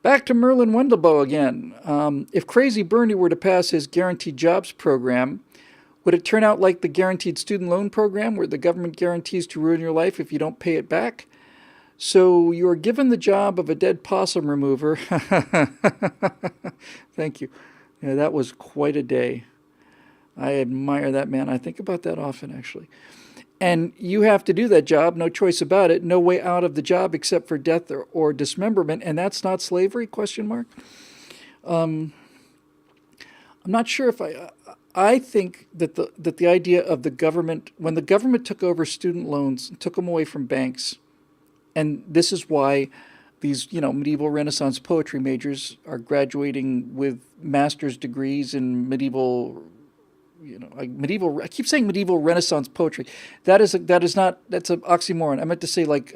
Back to Merlin Wendelboe again. If Crazy Bernie were to pass his guaranteed jobs program, would it turn out like the guaranteed student loan program where the government guarantees to ruin your life if you don't pay it back? So you are given the job of a dead possum remover. Thank you. Yeah, that was quite a day. I admire that man. I think about that often, actually. And you have to do that job, no choice about it, no way out of the job except for death or dismemberment, and that's not slavery? Question mark. I'm not sure if I think that the idea of the government, when the government took over student loans, took them away from banks, and this is why these medieval Renaissance poetry majors are graduating with master's degrees in medieval like medieval. I keep saying medieval Renaissance poetry. That's an oxymoron. I meant to say like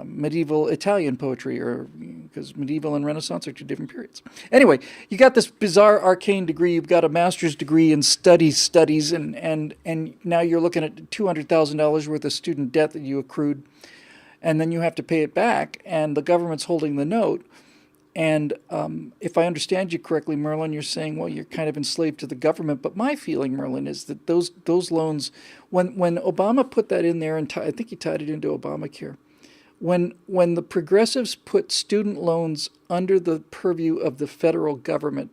medieval Italian poetry, or because medieval and Renaissance are two different periods. Anyway, you got this bizarre arcane degree. You've got a master's degree in studies, and now you're looking at $200,000 worth of student debt that you accrued, and then you have to pay it back, and the government's holding the note. And if I understand you correctly, Merlin, you're saying, well, you're kind of enslaved to the government. But my feeling, Merlin, is that those loans, when Obama put that in there, and I think he tied it into Obamacare, when the progressives put student loans under the purview of the federal government,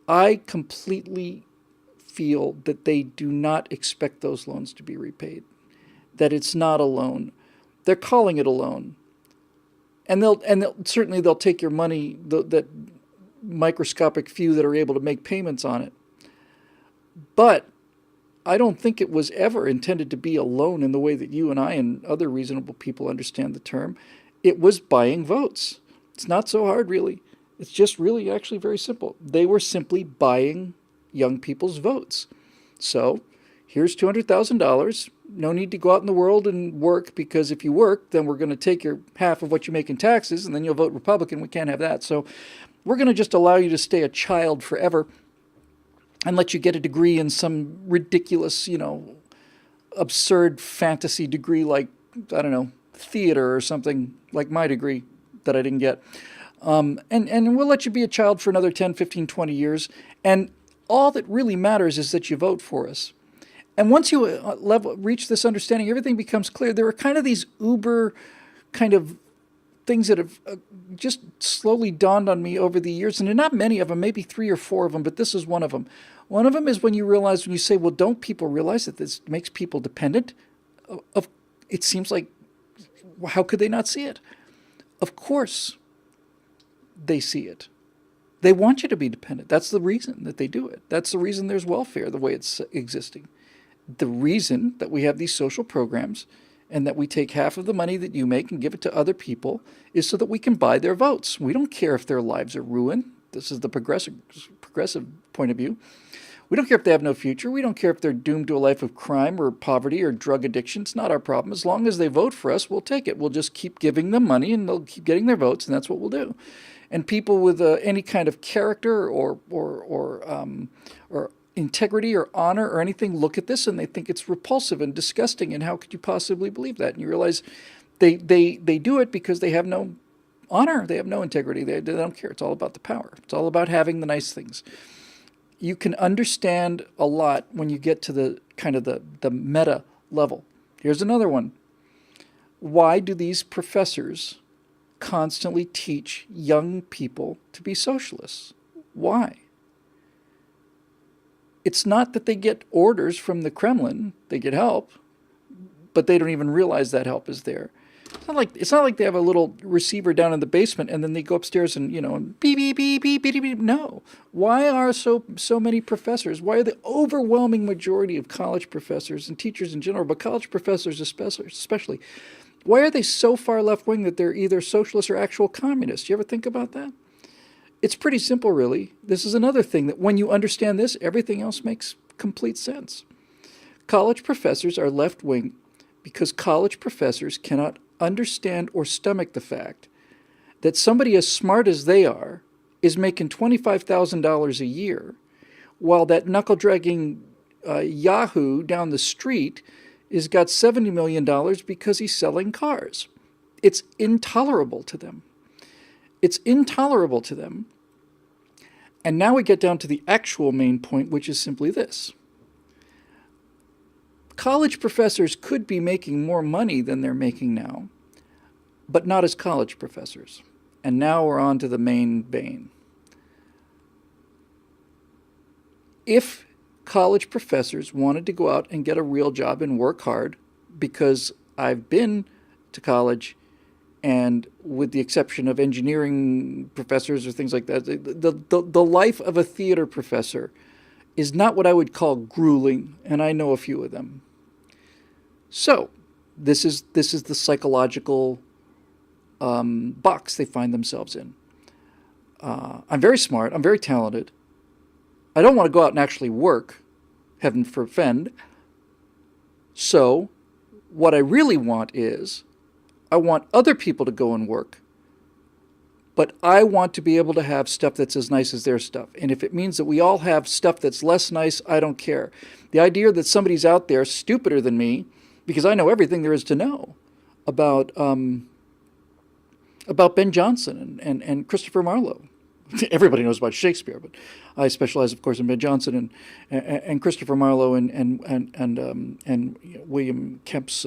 I completely feel that they do not expect those loans to be repaid, that it's not a loan. They're calling it a loan. And they'll certainly take your money, that microscopic few that are able to make payments on it. But I don't think it was ever intended to be a loan in the way that you and I and other reasonable people understand the term. It was buying votes. It's not so hard, really. It's just really actually very simple. They were simply buying young people's votes. So here's $200,000. No need to go out in the world and work, because if you work, then we're going to take your half of what you make in taxes, and then you'll vote Republican. We can't have that. So we're going to just allow you to stay a child forever and let you get a degree in some ridiculous, absurd fantasy degree like, I don't know, theater or something like my degree that I didn't get. And we'll let you be a child for another 10, 15, 20 years. And all that really matters is that you vote for us. And once you reach this understanding, everything becomes clear. There are kind of these uber kind of things that have just slowly dawned on me over the years, and there are not many of them, maybe 3 or 4 of them, but this is one of them. One of them is when you say, well, don't people realize that this makes people dependent? It seems like, how could they not see it? Of course they see it. They want you to be dependent. That's the reason that they do it. That's the reason there's welfare the way it's existing. The reason that we have these social programs and that we take half of the money that you make and give it to other people is so that we can buy their votes. We don't care if their lives are ruined. This is the progressive point of view. We don't care if they have no future. We don't care if they're doomed to a life of crime or poverty or drug addiction. It's not our problem. As long as they vote for us, we'll take it. We'll just keep giving them money and they'll keep getting their votes, and that's what we'll do. And people with any kind of character or integrity or honor or anything look at this and they think it's repulsive and disgusting, and how could you possibly believe that? And you realize they do it because they have no honor, they have no integrity, they don't care. It's all about the power. It's all about having the nice things. You can understand a lot when you get to the kind of the meta level. Here's another one. Why do these professors constantly teach young people to be socialists? Why? It's not that they get orders from the Kremlin. They get help, but they don't even realize that help is there. It's not like they have a little receiver down in the basement and then they go upstairs and beep beep beep beep beep beep. No. Why are so many professors? Why are the overwhelming majority of college professors and teachers in general, but college professors especially, why are they so far left wing that they're either socialists or actual communists? You ever think about that? It's pretty simple, really. This is another thing that when you understand this, everything else makes complete sense. College professors are left-wing because college professors cannot understand or stomach the fact that somebody as smart as they are is making $25,000 a year, while that knuckle-dragging Yahoo down the street has got $70 million because he's selling cars. It's intolerable to them. It's intolerable to them. And now we get down to the actual main point, which is simply this. College professors could be making more money than they're making now, but not as college professors. And now we're on to the main vein. If college professors wanted to go out and get a real job and work hard, because I've been to college, and with the exception of engineering professors or things like that, the life of a theater professor is not what I would call grueling, and I know a few of them. So, this is the psychological box they find themselves in. I'm very smart. I'm very talented. I don't want to go out and actually work, heaven forfend. So, what I really want is, I want other people to go and work, but I want to be able to have stuff that's as nice as their stuff. And if it means that we all have stuff that's less nice, I don't care. The idea that somebody's out there stupider than me, because I know everything there is to know about Ben Jonson and Christopher Marlowe. Everybody knows about Shakespeare, but I specialize, of course, in Ben Jonson and Christopher Marlowe and William Kemp's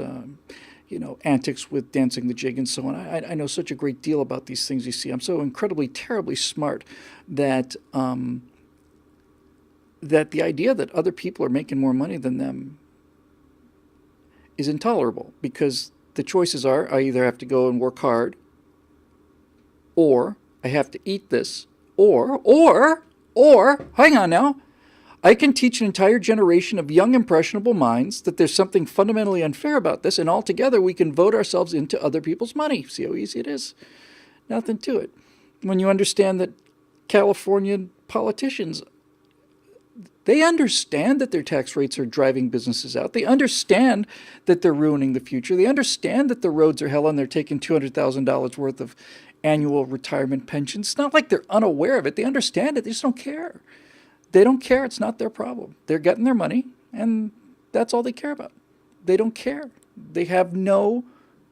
antics with dancing the jig and so on. I know such a great deal about these things. You see, I'm so incredibly, terribly smart that that the idea that other people are making more money than them is intolerable, because the choices are, I either have to go and work hard, or I have to eat this, or, hang on now, I can teach an entire generation of young, impressionable minds that there's something fundamentally unfair about this, and altogether we can vote ourselves into other people's money. See how easy it is? Nothing to it. When you understand that California politicians, they understand that their tax rates are driving businesses out. They understand that they're ruining the future. They understand that the roads are hell and they're taking $200,000 worth of annual retirement pensions. It's not like they're unaware of it. They understand it. They just don't care. They don't care. It's not their problem. They're getting their money, and that's all they care about. They don't care. They have no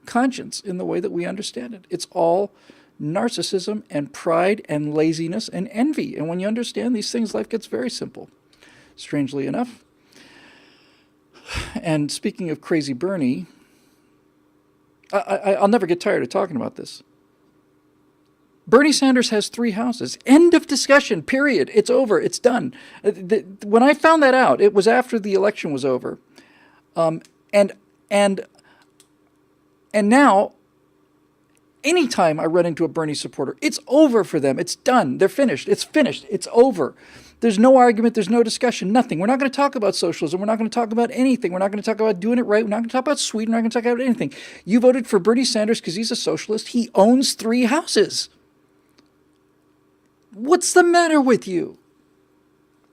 conscience in the way that we understand it. It's all narcissism and pride and laziness and envy. And when you understand these things, life gets very simple, strangely enough. And speaking of crazy Bernie, I'll never get tired of talking about this. Bernie Sanders has 3 houses. End of discussion, period. It's over. It's done. When I found that out, it was after the election was over. And now, anytime I run into a Bernie supporter, it's over for them. It's done. They're finished. It's finished. It's over. There's no argument. There's no discussion. Nothing. We're not going to talk about socialism. We're not going to talk about anything. We're not going to talk about doing it right. We're not going to talk about Sweden. We're not going to talk about anything. You voted for Bernie Sanders because he's a socialist. He owns 3 houses. What's the matter with you?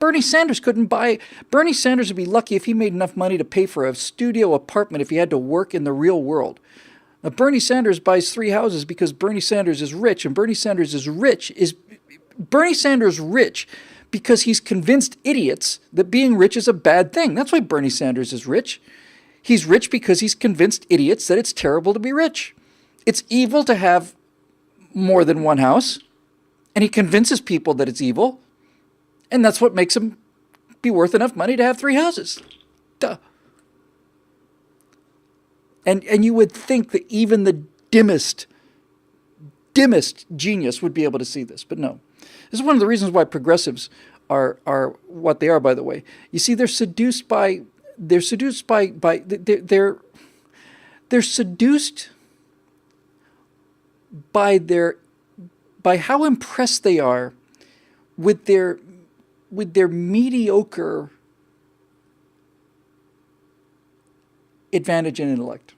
Bernie Sanders would be lucky if he made enough money to pay for a studio apartment if he had to work in the real world. Now, Bernie Sanders buys 3 houses because Bernie Sanders is rich, and Bernie Sanders rich because he's convinced idiots that being rich is a bad thing. That's why Bernie Sanders is rich. He's rich because he's convinced idiots that it's terrible to be rich. It's evil to have more than 1 house. And he convinces people that it's evil. And that's what makes him be worth enough money to have 3 houses. Duh. And you would think that even the dimmest genius would be able to see this. But no. This is one of the reasons why progressives are what they are, by the way. You see, they're seduced by how impressed they are with their mediocre advantage in intellect.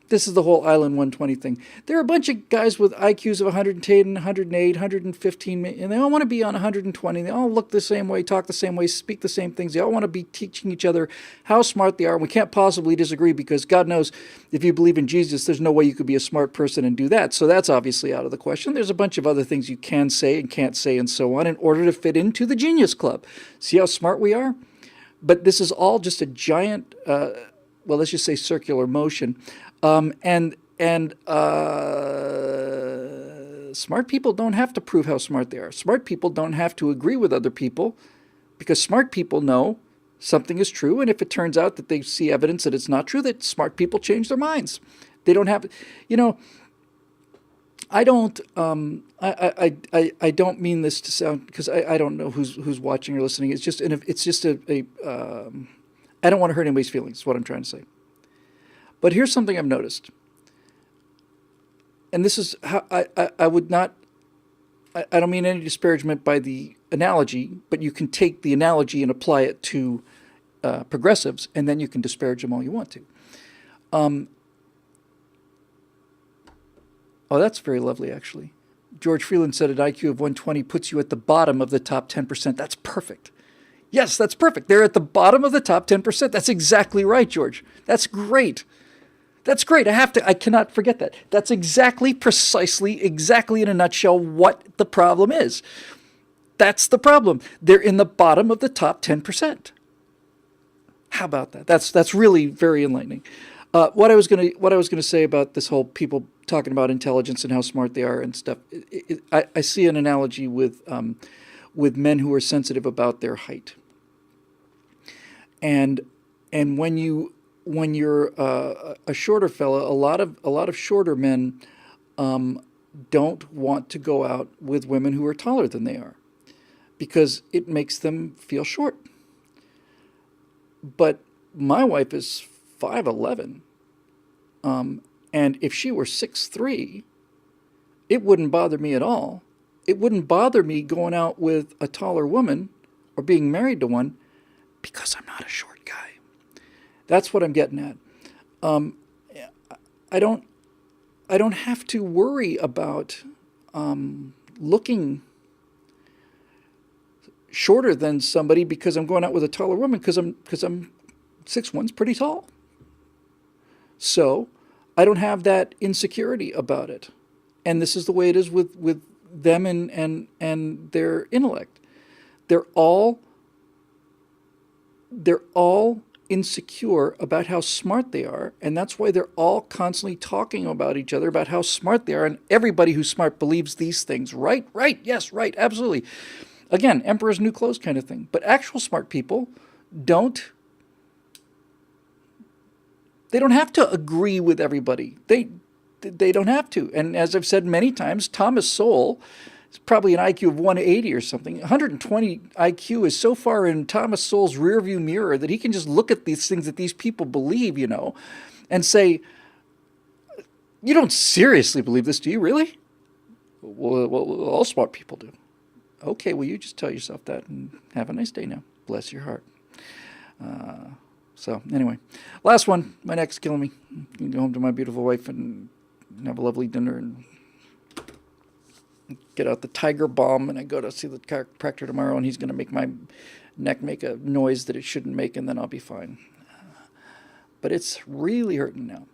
This is the whole Island 120 thing. There are a bunch of guys with IQs of 110, 108, 115, and they all want to be on 120. They all look the same way, talk the same way, speak the same things. They all want to be teaching each other how smart they are. And we can't possibly disagree because God knows if you believe in Jesus, there's no way you could be a smart person and do that. So that's obviously out of the question. There's a bunch of other things you can say and can't say and so on in order to fit into the Genius Club. See how smart we are? But this is all just a giant, let's just say circular motion. smart people don't have to prove how smart they are. Smart people don't have to agree with other people, because smart people know something is true, and if it turns out that they see evidence that it's not true, that smart people change their minds. They don't have, you know, I don't, I don't mean this to sound, because I don't know who's watching or listening. It's just, I don't want to hurt anybody's feelings, is what I'm trying to say. But here's something I've noticed. And this is how I would not, I don't mean any disparagement by the analogy, but you can take the analogy and apply it to progressives, and then you can disparage them all you want to. Oh, that's very lovely, actually. George Freeland said an IQ of 120 puts you at the bottom of the top 10%. That's perfect. Yes, that's perfect. They're at the bottom of the top 10%. That's exactly right, George. That's great. That's great. I cannot forget that. That's precisely in a nutshell what the problem is. That's the problem. They're in the bottom of the top 10%. How about that? That's really very enlightening. What I was gonna say about this whole people talking about intelligence and how smart they are and stuff. I see an analogy with men who are sensitive about their height. And when you're a shorter fella, a lot of shorter men don't want to go out with women who are taller than they are, because it makes them feel short. But my wife is 5'11", and if she were 6'3", it wouldn't bother me at all. It wouldn't bother me going out with a taller woman or being married to one, because I'm not a short guy. That's what I'm getting at. I don't have to worry about looking shorter than somebody because I'm going out with a taller woman, because I'm 6'1's pretty tall. So I don't have that insecurity about it. And this is the way it is with them and their intellect. They're all insecure about how smart they are, and that's why they're all constantly talking about each other about how smart they are, and everybody who's smart believes these things. Right, yes, right, absolutely. Again, emperor's new clothes kind of thing. But actual smart people don't have to agree with everybody. They don't have to. And as I've said many times, Thomas Sowell is probably an IQ of 180 or something. 120 IQ is so far in Thomas Sowell's rearview mirror that he can just look at these things that these people believe, and say, you don't seriously believe this, do you really? Well, all smart people do. Okay, well, you just tell yourself that and have a nice day now. Bless your heart. So anyway, last one. My neck's killing me. I can go home to my beautiful wife and have a lovely dinner and get out the Tiger Balm, and I go to see the chiropractor tomorrow, and he's going to make my neck make a noise that it shouldn't make, and then I'll be fine. But it's really hurting now.